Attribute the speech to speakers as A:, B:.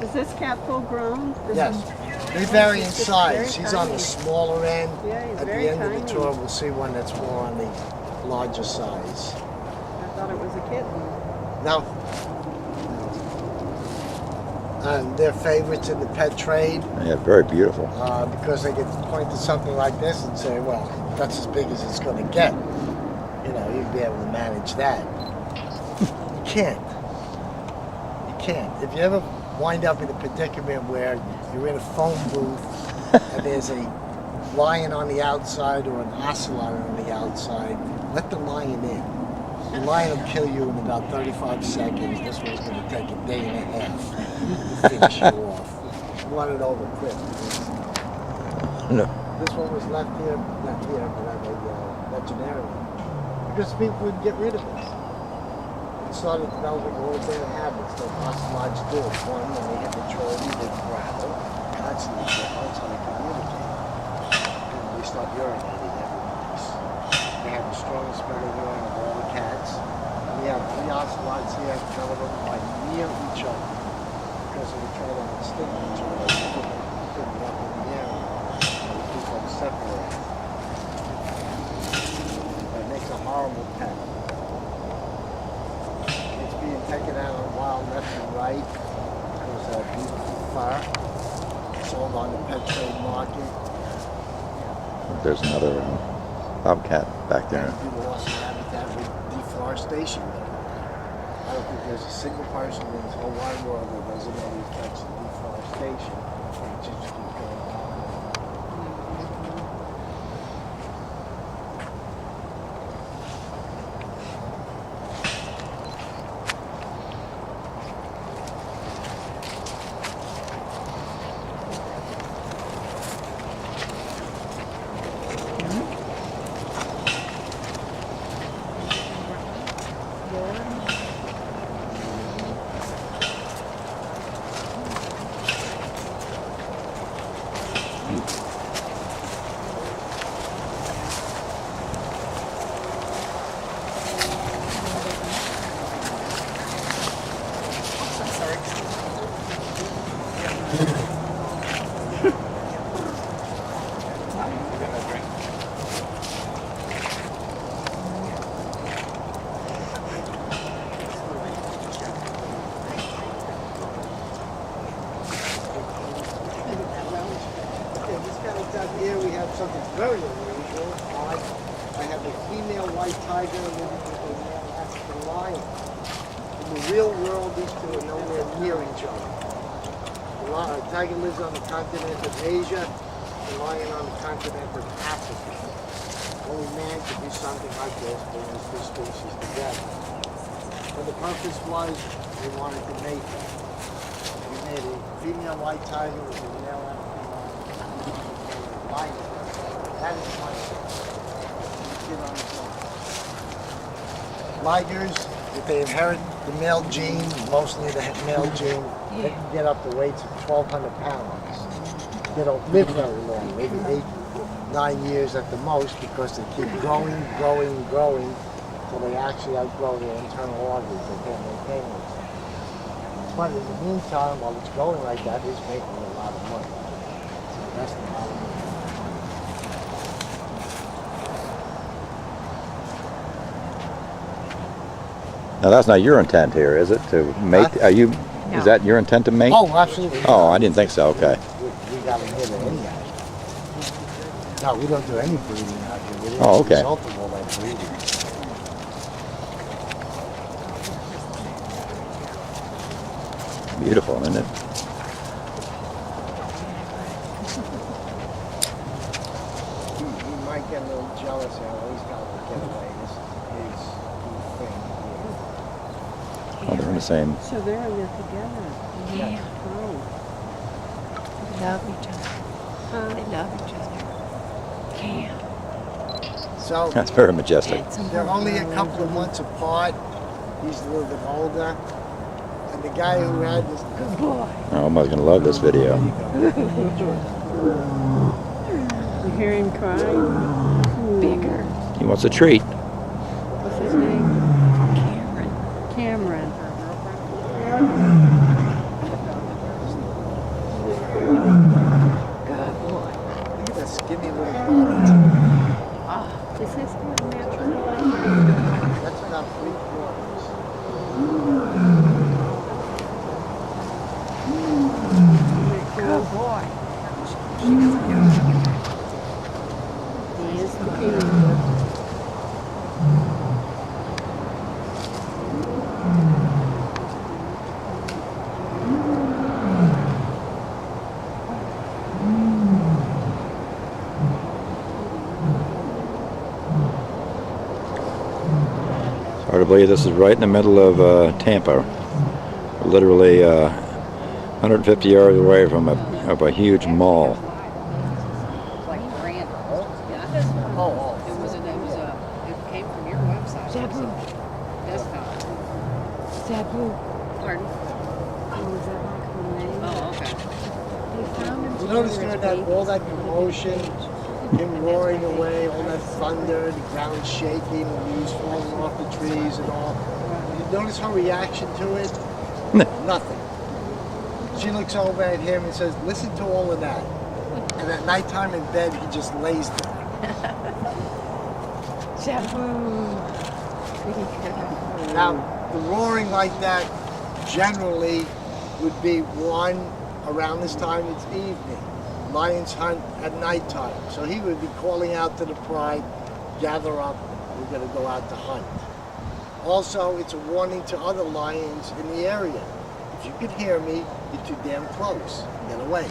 A: Is this cat full grown?
B: Yes. They vary in size. He's on the smaller end.
A: Yeah, he's
B: At the
A: very
B: end of
A: tiny.
B: the tour, we'll see one that's more on the larger size.
A: I thought it was a kitten.
B: Now, they're favorites in the pet trade
C: Yeah, very beautiful.
B: because they get to point to something like this and say, well, that's as big as it's going to get. You know, you'd be able to manage that. You can't. You can't. If you ever wind up in a predicament where you're in a phone booth and there's a lion on the outside or an ocelot on the outside, let the lion in. The lion will kill you in about 35 seconds. This one's going to take a day and a half to finish you off. Run it over quick.
C: No.
B: This one was left here, not here, but at a veterinarian. Because people would get rid of it. It started developing all bad habits that ocelots do. One, when they hit the trophy, they grapple, constantly get until they communicate. And they start urinating every place. They have the strongest smell of urine of all the cats. And we have 3 ocelots here, none of them are near each other. Because they try to extinct each other, they put them up in the area. And we keep them separated. That makes a horrible pet. It's being taken out on wild left and right. There's a beautiful fur. Sold on the pet trade market.
C: There's another bobcat back there.
B: And people lost their habitat with deforestation. I don't think there's a single person in this whole wide world that doesn't know the effects of deforestation. And it just keeps going on. Here we have something very unusual. I have a female white tiger living with a male African lion. In the real world, these two are nowhere near each other. The tiger lives on the continent of Asia, the lion on the continent of Africa. Only man could do something like this, bring these two species together. And the purpose was, we wanted to mate them. We made a female white tiger with a male African lion. That is my kid on the block. Ligers, if they inherit the male gene, mostly the male gene, they can get up to weights of 1,200 pounds. They don't live very long, maybe 8, 9 years at the most, because they keep growing, until they actually outgrow their internal organs. They can't maintain themselves. But in the meantime, while it's growing like that, it's making a lot of money. So that's the problem.
C: Now that's not your intent here, is it? To mate?
B: Huh?
C: Are you?
A: No.
C: Is that your intent to mate?
B: Oh, absolutely.
C: Oh, I didn't think so. Okay.
B: We got them here to anyhow. No, we don't do any breeding out here. We didn't
C: Oh, okay.
B: result of all that breeding.
C: Beautiful, isn't it?
B: He might get a little jealous here. He's got to get away. This is his thing here.
C: Oh, they're in the same.
A: So they're in there together.
B: Yeah.
A: Oh.
D: Love each other.
A: Huh?
D: They love each other. Yeah.
B: So
C: That's very majestic.
B: they're only a couple of months apart. He's a little bit older. And the guy who had this
D: Good boy.
C: Oh, Omar's gonna love this video.
A: You hear him crying?
D: Bigger.
C: He wants a treat.
A: What's his name?
D: Cameron.
A: Cameron.
C: believe this is right in the middle of Tampa. Literally 150 yards away from a huge mall.
E: Like brand. Yeah.
B: Oh,
E: It came from your website.
D: Sabu.
E: Desktop.
D: Sabu.
E: Pardon?
A: Oh, is that like her name?
E: Oh, okay.
A: They found him
B: you notice
A: together
B: during
A: at
B: that all that
A: Vegas.
B: commotion, him roaring away, all that thunder, the ground shaking, the leaves falling off the trees and all. You notice her reaction to it?
C: No.
B: Nothing. She looks over at him and says, listen to all of that. And at nighttime in bed, he just lays there.
D: Sabu.
B: Now, the roaring like that generally would be one, around this time it's evening. Lions hunt at nighttime. So he would be calling out to the pride, gather up, we're going to go out to hunt. Also, it's a warning to other lions in the area. If you could hear me, you're too damn close. Get away.